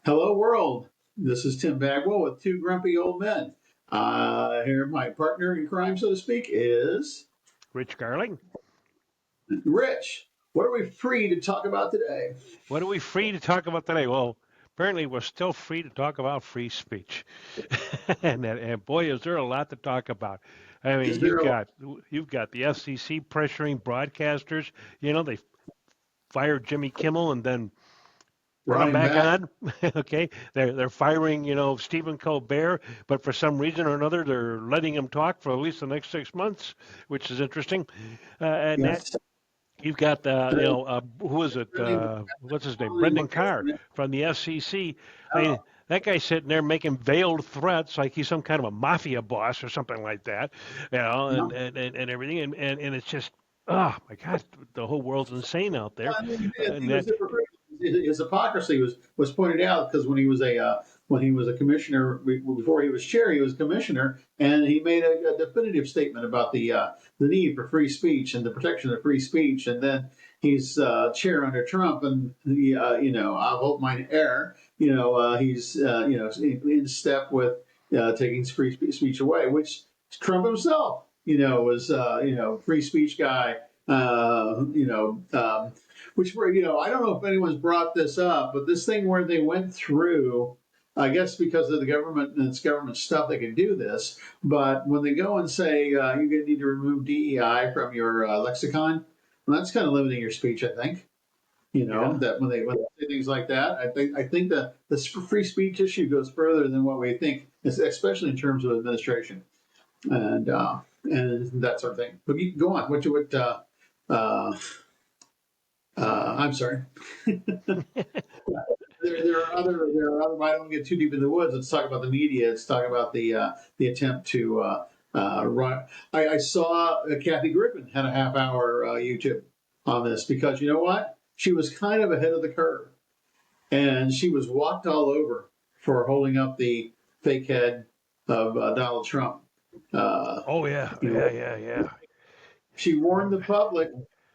Hello, world. This is Tim Bagwell with Two Grumpy Old Men. Here, my partner in crime, so to speak, is Rich Garling, Rich. What are we free to talk about today? what are we free to talk about today? Well, apparently we're still free to talk about free speech, and boy, is there a lot to talk about. I mean, Is there a you've got the FCC pressuring broadcasters. You know, they fired Jimmy Kimmel and then brought him Brian back back? on. Okay, they're firing Stephen Colbert, but for some reason or another they're letting him talk for at least the next 6 months, which is interesting. And that Yes. You've got, who is it? Really, What's his name? what Brendan the Carr government? from the FCC. I Oh, mean, that guy's sitting there making veiled threats like he's some kind of a mafia boss or something like that, no. and everything. And it's just, oh my God, the whole world's insane out there. I mean, And he was that, hypocritical. His hypocrisy was pointed out because when he was a commissioner before he was chair, he was commissioner, and he made a definitive statement about the need for free speech and the protection of free speech. And then he's chair under Trump, and I hope mine error. He's in step with taking free speech away, which Trump himself, was free speech guy. Which were, I don't know if anyone's brought this up, but this thing where they went through, I guess because of the government and it's government stuff, they can do this. But when they go and say you need to remove DEI from your lexicon, well, that's kind of limiting your speech, I think. yeah. That when they say things like that, I think that the free speech issue goes further than what we think, especially in terms of administration and that sort of thing. But you, go on. Uh, I'm sorry. There are other. I don't get too deep in the woods. Let's talk about the media. Let's talk about the attempt to run. I saw Kathy Griffin had a half hour YouTube on this because you know what? She was kind of ahead of the curve, and she was walked all over for holding up the fake head of Donald Trump. Uh, Oh yeah, you know, yeah. she warned the public.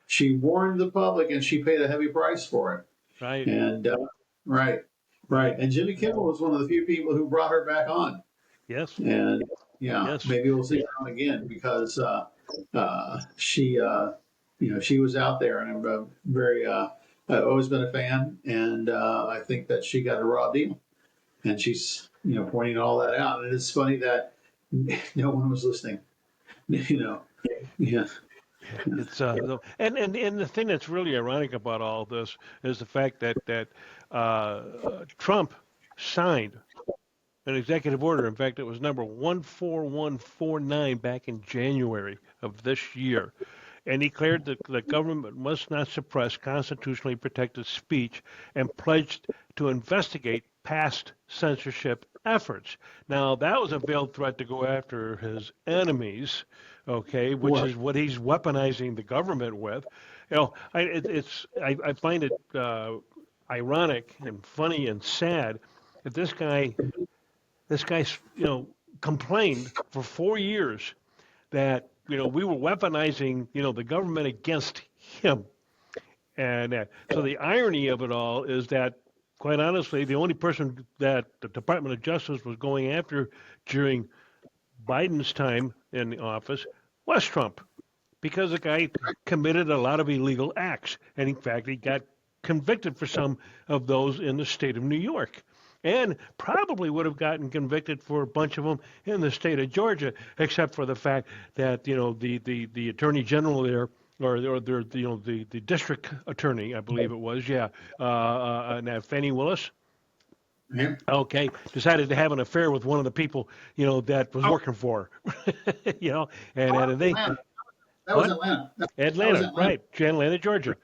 She warned the public, and she paid a heavy price for it. Right, And right, right. right. And Jimmy Kimmel was one of the few people who brought her back on. Yes, And yeah, yes. maybe we'll see her on again because she, she was out there, and I'm very, I've always been a fan, and I think that she got a raw deal, and she's, pointing all that out. And it's funny that no one was listening. You know, yeah, And the thing that's really ironic about all this is the fact that Trump signed an executive order. In fact, it was number 14149 back in January of this year, and declared that the government must not suppress constitutionally protected speech and pledged to investigate past censorship efforts. Now, that was a veiled threat to go after his enemies, okay, which what? is what he's weaponizing the government with. I find it ironic and funny and sad that this guy, complained for 4 years that we were weaponizing the government against him, and so the irony of it all is that, quite honestly, the only person that the Department of Justice was going after during Biden's time in the office was Trump, because the guy committed a lot of illegal acts, and in fact, he got convicted for some of those in the state of New York. And probably would have gotten convicted for a bunch of them in the state of Georgia, except for the fact that the attorney general there, or the district attorney, I believe it was, yeah, and Fannie Willis, Man. okay, decided to have an affair with one of the people that was Oh, working for her, and that and was they Atlanta. That was what Atlanta. That was Atlanta, Atlanta. right? Atlanta, Georgia,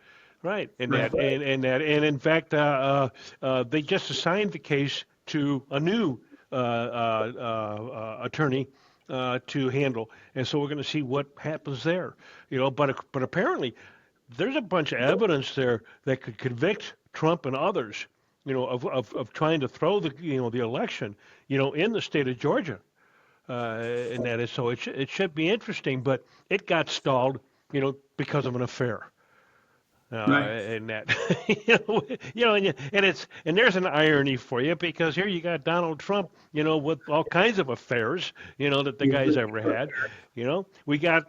right? Right. And in fact, they just assigned the case to a new attorney to handle, and so we're going to see what happens there. But apparently, there's a bunch of evidence there that could convict Trump and others, of trying to throw the election, in the state of Georgia, and that is so. It should be interesting, but it got stalled, because of an affair. Right. and that and there's an irony for you because here you got Donald Trump, with all kinds of affairs, that the Yeah. guy's ever had. We got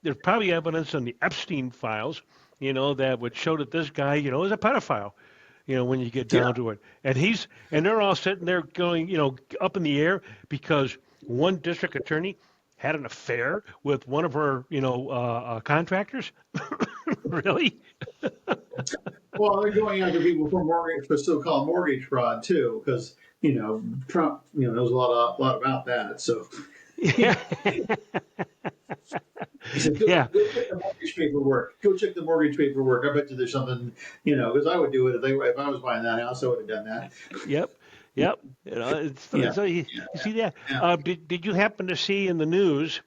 there's probably evidence in the Epstein files, that would show that this guy, is a pedophile. When you get Yeah. down to it, and they're all sitting there going, up in the air because one district attorney had an affair with one of her, contractors. Really? Well, they're going after people for so-called mortgage fraud too, because Trump knows a lot about that. So Yeah. he said, "Go Yeah. go check the mortgage paperwork. Go check the mortgage paperwork. I bet you there's something, because I would do it if I was buying that house. I would have done that. Yep. Yep. Yeah, So you see that. yeah. Did you happen to see in the news?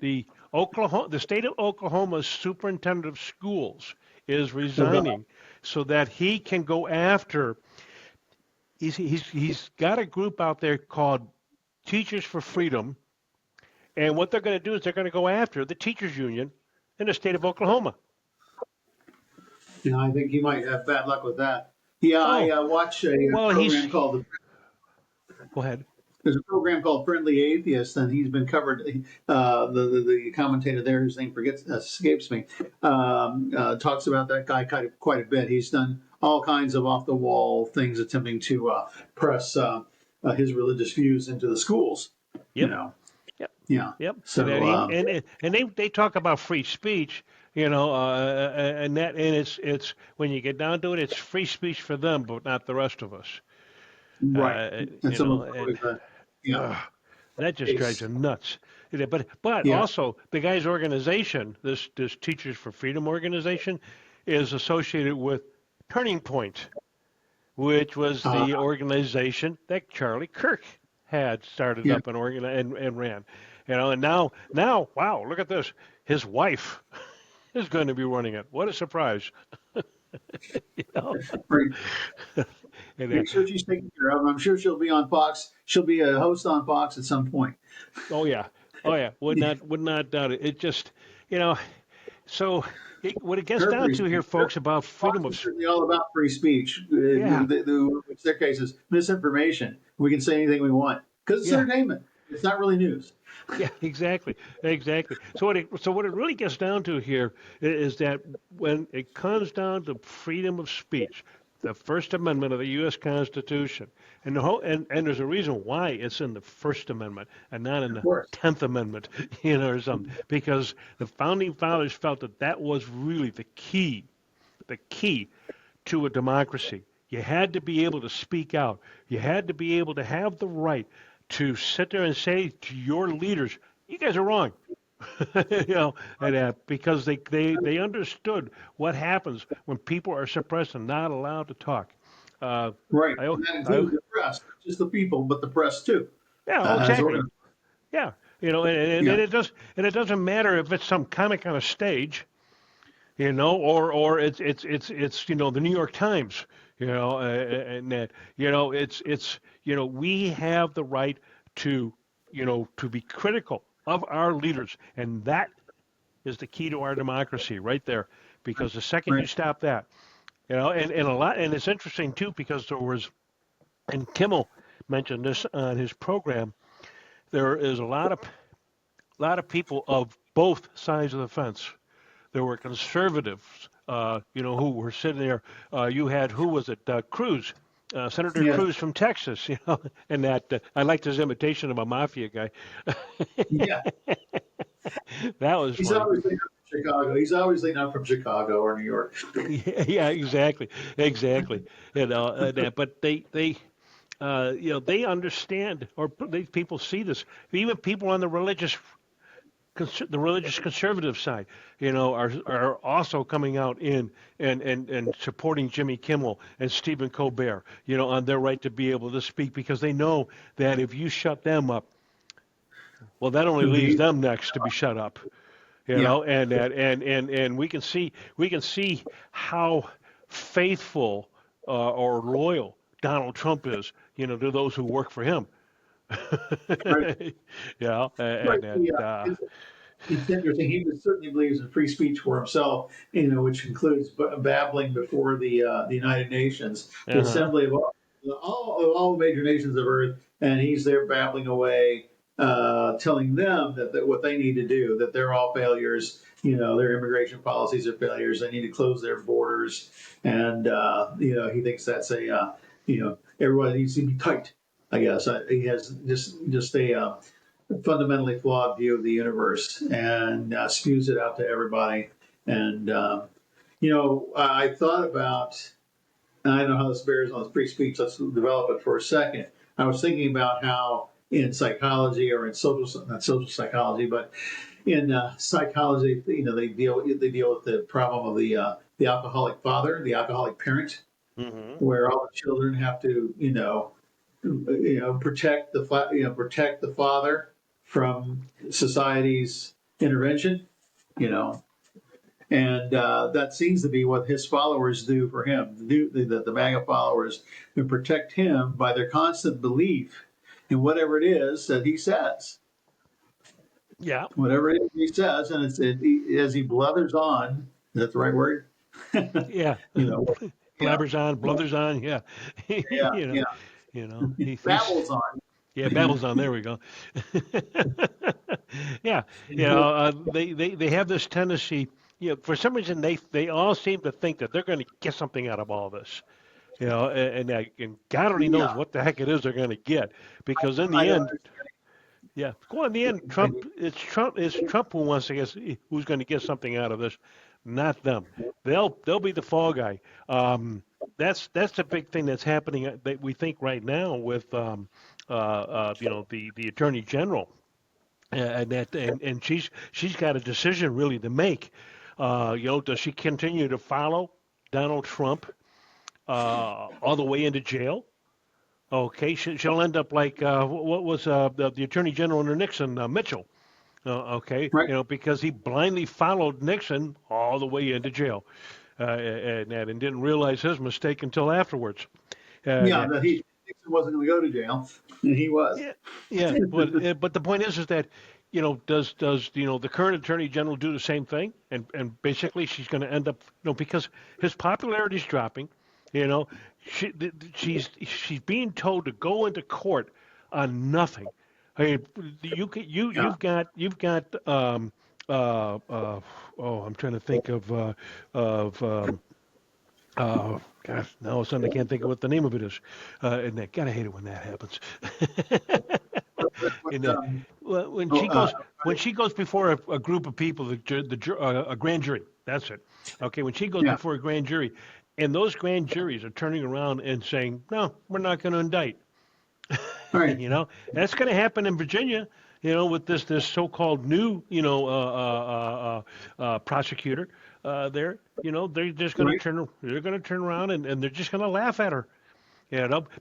The Oklahoma, the state of Oklahoma's superintendent of schools is No God. resigning so that he can go after. He's got a group out there called Teachers for Freedom, and what they're going to do is they're going to go after the teachers union in the state of Oklahoma. I think he might have bad luck with that. Yeah, I Oh, watch a well, program called go ahead. There's a program called Friendly Atheist, and he's been covered. The commentator there, whose name escapes me, talks about that guy quite a bit. He's done all kinds of off the wall things, attempting to press his religious views into the schools. You Yep. know, Yep. yeah. Yep. And So then they talk about free speech, and it's when you get down to it, it's free speech for them, but not the rest of us. right, and someone And quoted that. Yeah, uh, that just drives case. you nuts. But Yeah. also the guy's organization, this Teachers for Freedom organization, is associated with Turning Point, which was Uh, the organization that Charlie Kirk had started yeah. up and ran. And now, wow, look at this. His wife is going to be running it. What a surprise. you know? Right. And, Make sure she's taken care of. I'm sure she'll be on Fox. She'll be a host on Fox at some point. oh yeah, oh yeah, would not doubt it. It just, you know, so what it gets Her down free to here, speech. folks, about freedom Fox of, is certainly all about free speech. yeah, Which their case is misinformation. We can say anything we want because it's yeah. entertainment. It's not really news. Yeah, exactly, exactly. So what it really gets down to here is that when it comes down to freedom of speech, the First Amendment of the U.S. Constitution, and there's a reason why it's in the First Amendment and not in Of the course. 10th Amendment, or something, because the founding fathers felt that that was really the key to a democracy. You had to be able to speak out. You had to be able to have the right to sit there and say to your leaders, "You guys are wrong," because they understood what happens when people are suppressed and not allowed to talk. Uh, Right. I, And that I, includes the press, not just the people, but the press too. yeah, oh, As exactly. organized. Yeah, and Yeah. it doesn't matter if it's some comic on a stage, or it's the New York Times, and that we have the right to to be critical of our leaders, and that is the key to our democracy right there. Because the second you Right. stop that, and it's interesting too because and Kimmel mentioned this on his program. There is a lot of people of both sides of the fence. There were conservatives, who were sitting there. You had, who was it? Cruz, Senator Yeah. Cruz from Texas, and that I liked his imitation of a mafia guy. Yeah. That was He's funny. obviously not from Chicago. He's obviously not from Chicago or New York. Yeah, yeah, exactly. But they understand, or people see this. Even people on the religious conservative side, are also coming out in and supporting Jimmy Kimmel and Stephen Colbert, on their right to be able to speak because they know that if you shut them up, well, that only leaves Indeed. them next to be shut up, Yeah. and we can see how faithful or loyal Donald Trump is, to those who work for him. Right. Yeah, Right. and Yeah. it's interesting. He certainly believes in free speech for himself, which includes babbling before the United Nations, the Uh-huh. assembly of all the major nations of Earth, and he's there babbling away, telling them that what they need to do, that they're all failures. Their immigration policies are failures. They need to close their borders, and he thinks that's everybody needs to be tight. I guess he has just a fundamentally flawed view of the universe and spews it out to everybody. And I thought about, and I don't know how this bears on free speech. Let's develop it for a second. I was thinking about how in psychology or in not social psychology, but in psychology, they deal with the problem of the alcoholic father, the alcoholic parent, Hmm. where all the children have to protect protect the father from society's intervention, you know, and that seems to be what his followers do for him. The MAGA followers who protect him by their constant belief in whatever it is that he says, Yeah. whatever it is he says, and as he blethers on. Is that the right word? Yeah. you know, yeah, Blabbers on, blethers on. Yeah. yeah, you know, yeah. he's Babbles on. yeah, babbles on. There we go. Yeah. They have this tendency. For some reason they all seem to think that they're going to get something out of all this. And God only knows Yeah, what the heck it is they're going to get, because in I the don't end, yeah, well, in the end, understand. Trump who wants to guess who's going to get something out of this, not them. They'll be the fall guy. That's the big thing that's happening that we think right now with the attorney general, and she's got a decision really to make. Does she continue to follow Donald Trump all the way into jail? Okay, she'll end up like what was the Attorney General under Nixon, Mitchell. Okay, Right? because he blindly followed Nixon all the way into jail, and didn't realize his mistake until afterwards. Yeah, And that Nixon wasn't going to go to jail, and he was. yeah, yeah, but the point is that does the current Attorney General do the same thing? And basically she's going to end up because his popularity is dropping. You know, she's being told to go into court on nothing. I mean, Yeah. you've got oh, I'm trying to think of gosh, now all of a sudden I can't think of what the name of it is. And I gotta hate it when that happens. But, And well, oh, when she goes before a group of people, a grand jury. That's it. Okay, when she goes yeah. before a grand jury, and those grand juries are turning around and saying, "No, we're not going to indict." All right. That's going to happen in Virginia. With this so-called new prosecutor there. They're just going to Right. turn around and they're just going to laugh at her.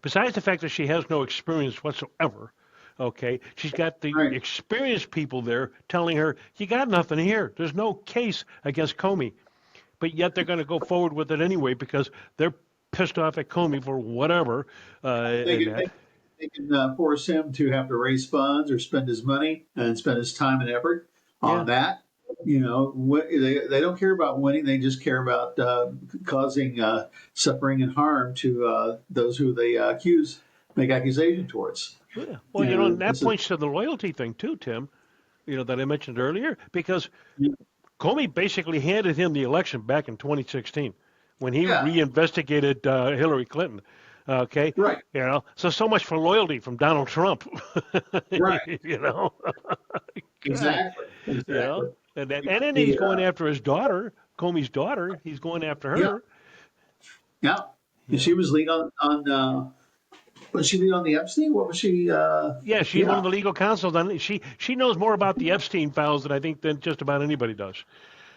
Besides the fact that she has no experience whatsoever. Okay, she's got the Right. experienced people there telling her, "You got nothing here. There's no case against Comey," but yet they're going to go forward with it anyway because they're pissed off at Comey for whatever, They and can, that. they, they can force him to have to raise funds or spend his money and spend his time and effort Yeah, on that. They don't care about winning. They just care about causing suffering and harm to those who they make accusation towards. yeah. Well, and And that this is, points to the loyalty thing too, Tim. That I mentioned earlier, because Comey basically handed him the election back in 2016 when he yeah, reinvestigated Hillary Clinton. Okay, right, so much for loyalty from Donald Trump. right, you know, God, exactly, exactly. and then he's The going after his daughter, Comey's daughter. He's going after Yeah, her. yeah. You And she know, was lead on was she lead on the Epstein? What was she? yeah, she's one of Yeah, the legal counsels. And she knows more about the Epstein files than I think than just about anybody does.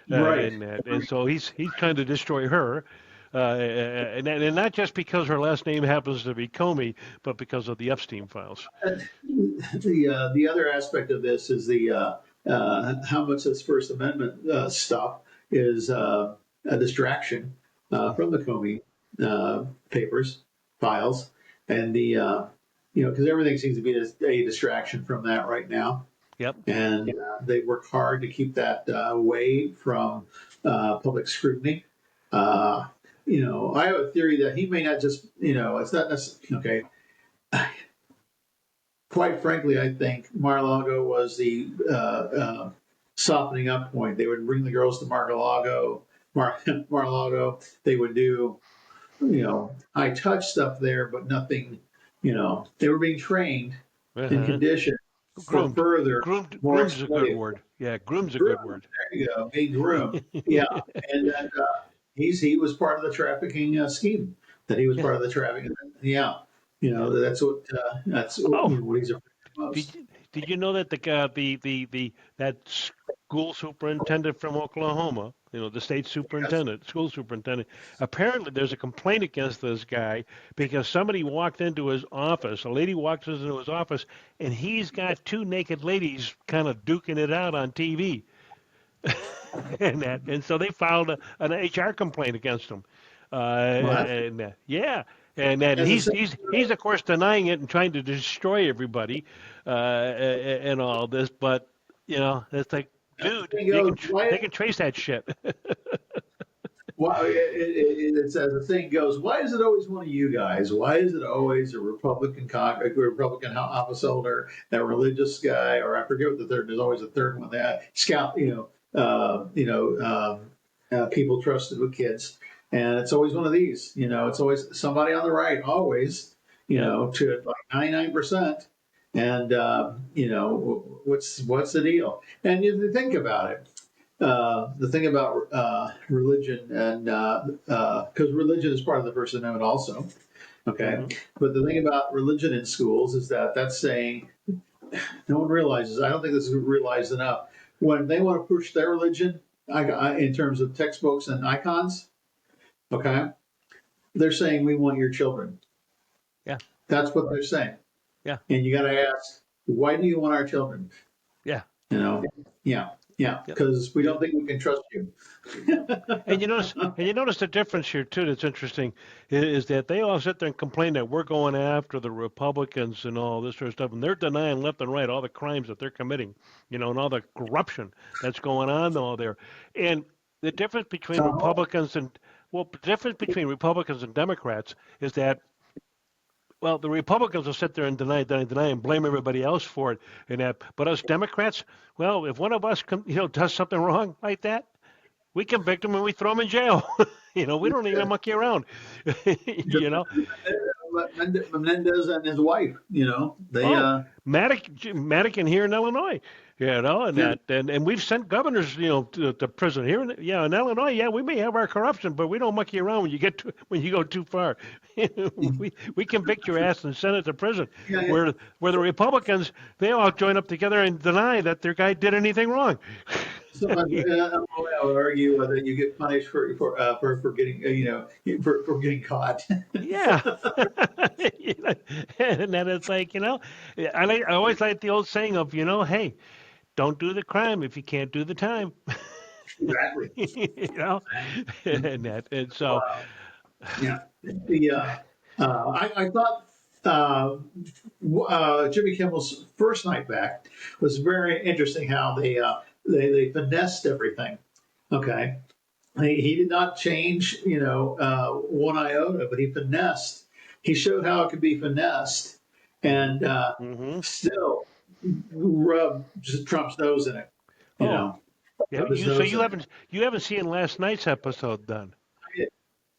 right. In that, and so he's trying to destroy her, and not just because her last name happens to be Comey, but because of the Epstein files. The other aspect of this is the how much this First Amendment stuff is a distraction from the Comey papers files, and the because everything seems to be a distraction from that right now. Yep. and they work hard to keep that away from public scrutiny. Uh, I have a theory that he may not just, it's not necessarily, okay. Quite frankly, I think Mar-a-Lago was the softening up point. They would bring the girls to Mar-a-Lago. They would do, high touch stuff there, but nothing, they were being trained and Uh-huh. conditioned for Groomed. further, more Groomed is a good exploitive. word. Yeah, groomed's a Groom, good word. there you go, being groomed. Yeah, and that he was part of the trafficking scheme. That he was Yeah. part of the trafficking. Yeah, Yeah. that's Oh, what he's afraid of most. did you know that the that school superintendent from Oklahoma, the state Yes. superintendent, school superintendent, apparently there's a complaint against this guy because somebody walked into his office, a lady walks into his office, and he's got two naked ladies kind of duking it out on TV, and so they filed an HR complaint against him, Well, that's yeah. And as a he's of course denying it and trying to destroy everybody, and all this. But it's like, as the dude, thing goes, they why? can trace that shit. Why it's as the thing goes. Why is it always one of you guys? Why is it always a a Republican office holder, that religious guy, or I forget what the third. There's always a third one. That scout, people trusted with kids, and it's always one of these. It's always somebody on the right. Always, Yep. to like 99%. And what's the deal? And you think about it. The thing about religion, and because religion is part of the First Amendment also, okay. Hmm. But the thing about religion in schools is that that's saying no one realizes. I don't think this is realized enough. When they want to push their religion, in terms of textbooks and icons, okay, they're saying we want your children. Yeah. That's what they're saying. Yeah. And you got to ask, why do you want our children? Yeah. You know, yeah, yeah, Yep. because we Yeah. don't think we can trust you. And you notice the difference here too. That's interesting is that they all sit there and complain that we're going after the Republicans and all this sort of stuff, and they're denying left and right all the crimes that they're committing, and all the corruption that's going on all there. And the difference between Uh-huh. Republicans and well, the difference between Republicans and Democrats is that well, the Republicans will sit there and deny, and blame everybody else for it, and that. But us Democrats, well, if one of us, does something wrong like that, we convict them and we throw them in jail. We don't even monkey around. you know. Menendez and his wife, they, Oh, Madigan here in Illinois, and yeah, and we've sent governors, to prison here. In Illinois, yeah, we may have our corruption, but we don't monkey around when you go too far. we convict your ass and send it to prison. yeah, yeah. Where the Republicans, they all join up together and deny that their guy did anything wrong. So I would argue that you get punished for getting, for getting caught. Yeah. And then it's like, I always like the old saying of, hey, don't do the crime if you can't do the time. Exactly. you know, and so, Wow. Yeah. I thought Jimmy Kimmel's first night back was very interesting. How they finessed everything. Okay, he did not change, one iota, but he finessed. He showed how it could be finessed, and hmm still rub Trump's nose in it. You oh, know, yeah, rub his so nose you in it. haven't seen last night's episode done.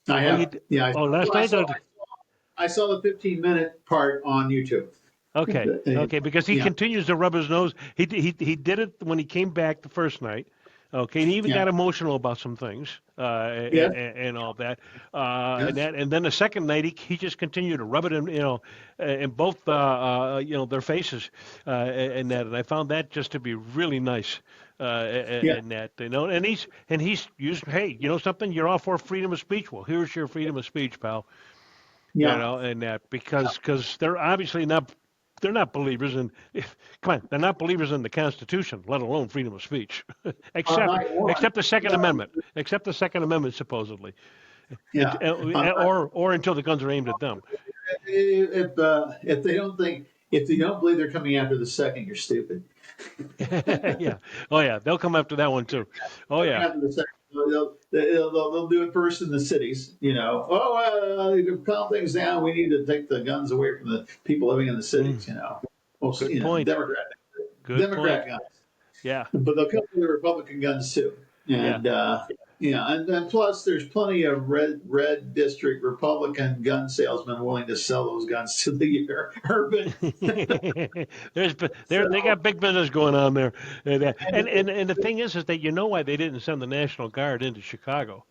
I Oh, have. Yeah. oh, last Well, night. I saw the 15-minute part on YouTube. Okay, okay, because he Yeah. continues to rub his nose. He did it when he came back the first night. Okay, and he even Yeah. got emotional about some things, Yeah. and all that, Yes. and then the second night he just continued to rub it in both their faces, and I found that just to be really nice, Yeah. and that and he's used, hey, something, you're all for freedom of speech. Well, here's your freedom of speech, pal. Yeah. And that because they're obviously not, they're not believers in come on, they're not believers in the Constitution, let alone freedom of speech. On except night one. except the Second No. Amendment, supposedly, Yeah. On night, or until the guns are aimed at them. if they don't believe they're coming after the second, you're stupid. Yeah. Oh yeah, they'll come after that one too. Oh yeah. After the second, they'll do it first in the cities. To calm things down, we need to take the guns away from the people living in the Mm, cities. Most good point. Good point. Democrat guns, Yeah. but they'll come with the Republican guns too. Yeah. And and then plus there's plenty of red district Republican gun salesmen willing to sell those guns to the urban. They So got big business going on there, and and the thing is that you know why they didn't send the National Guard into Chicago.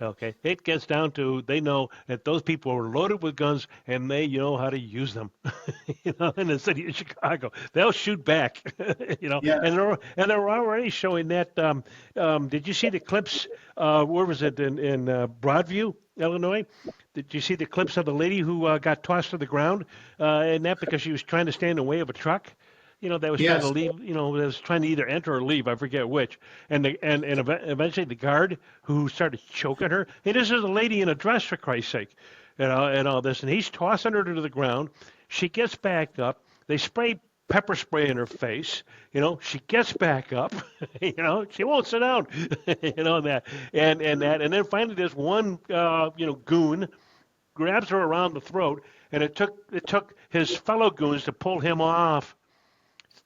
Okay, it gets down to they know that those people are loaded with guns and they know how to use them. In the city of Chicago, they'll shoot back. yeah, And they're already showing that. Did you see the clips? Where was it in Broadview, Illinois? Did you see the clips of the lady who got tossed to the ground and that because she was trying to stand in the way of a truck? That was trying to yes, leave, that was trying to either enter or leave, I forget which. And eventually the guard who started choking her, hey, this is a lady in a dress for Christ's sake, and all this, and he's tossing her to the ground. She gets back up. They spray pepper spray in her face. She gets back up. She won't sit down. That and then finally this one, goon grabs her around the throat, and it took his fellow goons to pull him off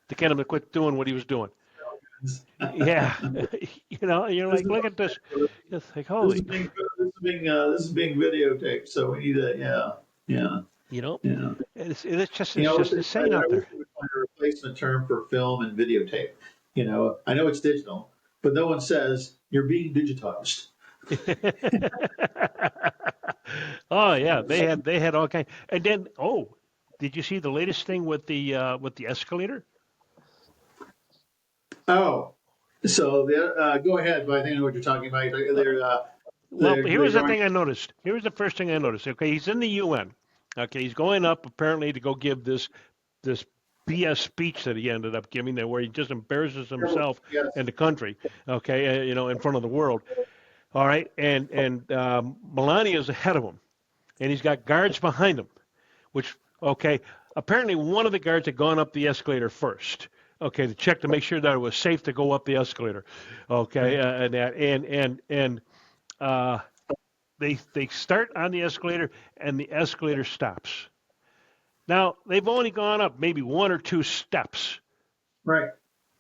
to get him to quit doing what he was doing. Yeah, you're this like, is look at this. It's like, this is holy, being videotaped. So we need to, yeah, you know, yeah. it's just I it's wish just insane I out wish there. we would find a replacement term for film and videotape. I know it's digital, but no one says you're being digitized. Oh yeah, they had all kinds. And then did you see the latest thing with the escalator? Oh, so go ahead, but I think I know what you're talking about. Well, They're here's the going. thing I noticed. Here's the first thing I noticed. Okay, he's in the UN. Okay, he's going up apparently to go give this BS speech that he ended up giving there, where he just embarrasses himself Yes, and the country. Okay, in front of the world. All right, and Melania is ahead of him, and he's got guards behind him. Which okay, apparently one of the guards had gone up the escalator first. Okay, to check to make sure that it was safe to go up the escalator. Okay, and that and uh, they start on the escalator and the escalator stops. Now they've only gone up maybe one or two steps. right.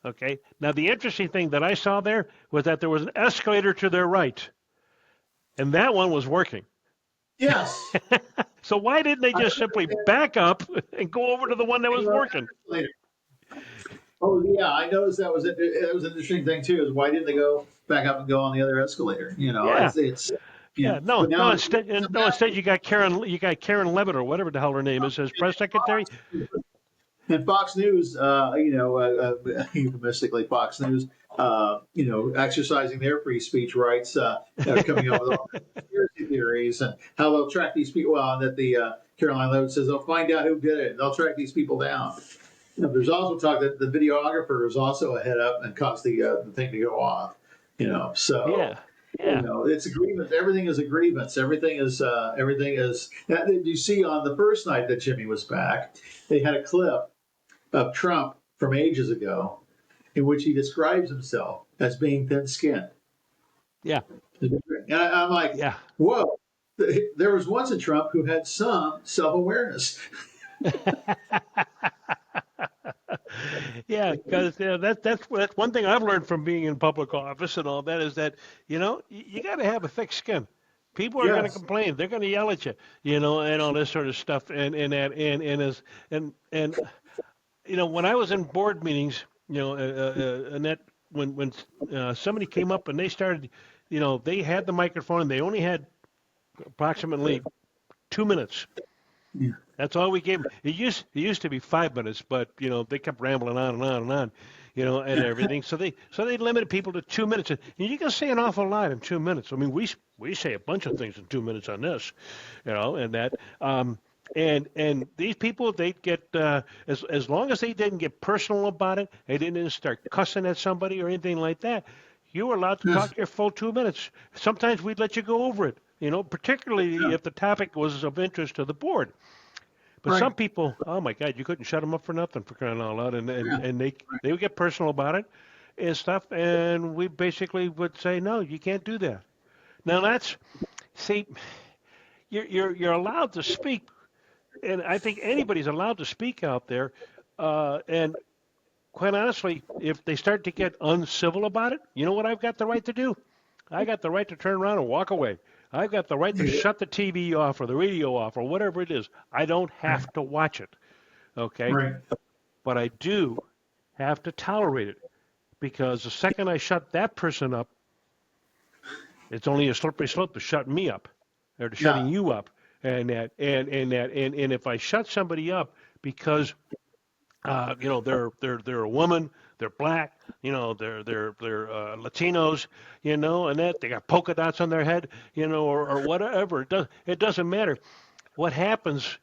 Okay. Now the interesting thing that I saw there was that there was an escalator to their right, and that one was working. Yes. So why didn't they I just simply back up and go over to the one that was working? later. Oh yeah, I noticed that was it. It was an interesting thing too. Is why didn't they go back up and go on the other escalator? Yeah. It's Yeah, no, But no. now Instead, you got Karen Levitt or whatever the hell her name is as press secretary. and Fox News, euphemistically Fox News, exercising their free speech rights, coming up with all the conspiracy theories and how they'll track these people. Well, that the Caroline Levitt says they'll find out who did it. And they'll track these people down. There's also talk that the videographer is also a head up and caused the thing to go off. So Yeah, yeah, it's a grievance. Everything is a grievance. Everything is. Did you see on the first night that Jimmy was back? They had a clip of Trump from ages ago in which he describes himself as being thin-skinned. yeah, And I'm like, yeah. whoa. There was once a Trump who had some self-awareness. Yeah, because that's one thing I've learned from being in public office and all that is that you got to have a thick skin. People are going to Yes. complain. They're going to yell at you, and all this sort of stuff. And when I was in board meetings, and that when somebody came up and they started, they had the microphone and they only had approximately 2 minutes. Yeah. That's all we gave them. It used to be 5 minutes, but they kept rambling on and on and on, and everything. So they limited people to 2 minutes, and you can say an awful lot in 2 minutes. I mean, we say a bunch of things in 2 minutes on this, and that. And these people, they get as long as they didn't get personal about it, they didn't start cussing at somebody or anything like that. You were allowed to Yes. talk your full 2 minutes. Sometimes we'd let you go over it, particularly Yeah. if the topic was of interest to the board. But Right. some people, oh my God, you couldn't shut them up for nothing, for crying out loud, Yeah. and they would get personal about it and stuff, and we basically would say, no, you can't do that. Now that's see, you're allowed to speak, and I think anybody's allowed to speak out there, and quite honestly, if they start to get uncivil about it, you know what I've got the right to do? I got the right to turn around and walk away. I've got the right to Yeah. shut the TV off or the radio off or whatever it is. I don't have to watch it, okay? Right. But I do have to tolerate it because the second I shut that person up, it's only a slippery slope to shutting me up or to shutting Yeah. you up. And if I shut somebody up because they're a woman, they're black, they're Latinos, and that they got polka dots on their head, or whatever. It doesn't matter. What happens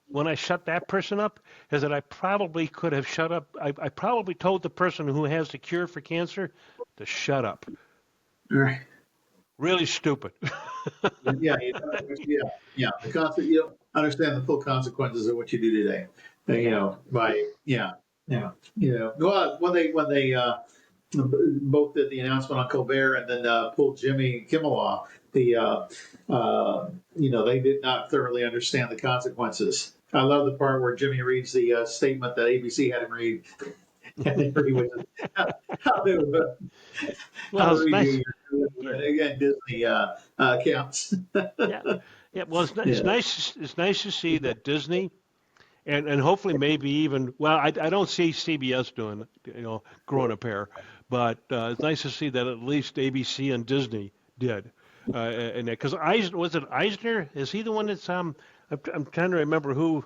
when I shut that person up is that I probably could have shut up. I probably told the person who has the cure for cancer to shut up. Right. Really stupid. Yeah. Yeah. Yeah. The concept, you don't understand the full consequences of what you do today. Yeah. By yeah. Yeah. Well, when they both did the announcement on Colbert and then pulled Jimmy Kimmel off, they did not thoroughly understand the consequences. I love the part where Jimmy reads the statement that ABC had him read, and then pretty much how they would how Well, to it's review nice. your Yeah. again Disney accounts. Yeah. Yeah. Well, it's Yeah. nice. It's nice to see that Disney and hopefully maybe even well, I don't see CBS doing growing a pair, but it's nice to see that at least ABC and Disney did, and because Eisner was it Eisner? Is he the one that's I'm trying to remember who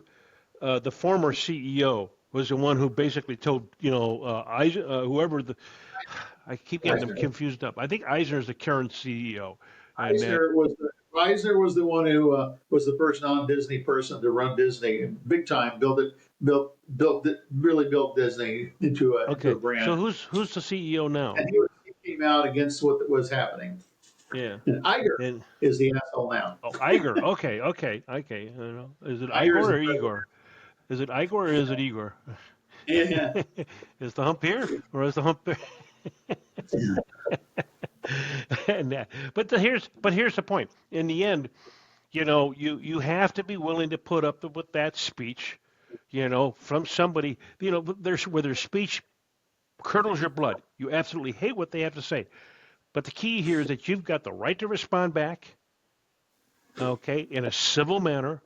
the former CEO was the one who basically told whoever the I keep getting them Eisner. confused up. I think Eisner is the current CEO, and that Eisner was the one who was the first non-Disney person to run Disney big time. Really built Disney into a okay. So brand. who's the CEO now? And he came out against what was happening. Yeah. And Iger And is the asshole now. Oh, Iger. Okay. I don't know. Is it Iger Igor is the or president. Igor? Is it Igor or is it Igor? Yeah. Is the hump here or is the hump there? But here's the point. In the end, you have to be willing to put up with that speech, from somebody, where their speech curdles your blood. You absolutely hate what they have to say. But the key here is that you've got the right to respond back, okay, in a civil manner,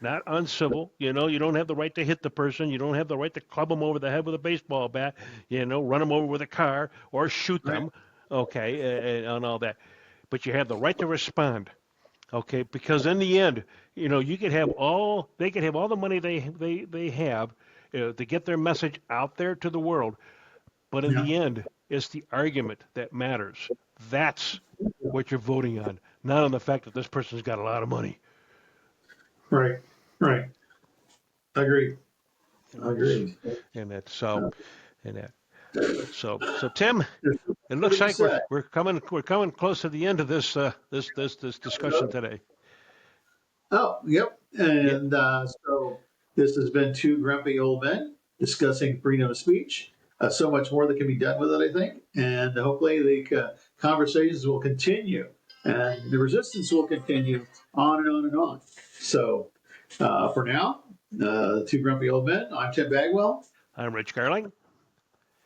not uncivil. You don't have the right to hit the person. You don't have the right to club them over the head with a baseball bat. Run them over with a car or shoot Right. them. Okay, and all that. But you have the right to respond. Okay, because in the end, you could have all they could have all the money they have to get their message out there to the world. But in Yeah. the end, it's the argument that matters. That's what you're voting on, not on the fact that this person's got a lot of money. Right. Right. Agreed. S- Agreed. And that so and that so Tim, There's it more to looks be like we're said. we're coming we're coming close to the end of this discussion today. Oh, yep. Yeah. And so this has been two grumpy old men discussing freedom of speech. So much more that can be done with it, I think. And hopefully the conversations will continue and the resistance will continue on and on and on. So for now, two grumpy old men, I'm Tim Bagwell, I'm Rich Garling.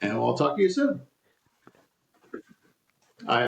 and we'll talk to you soon. I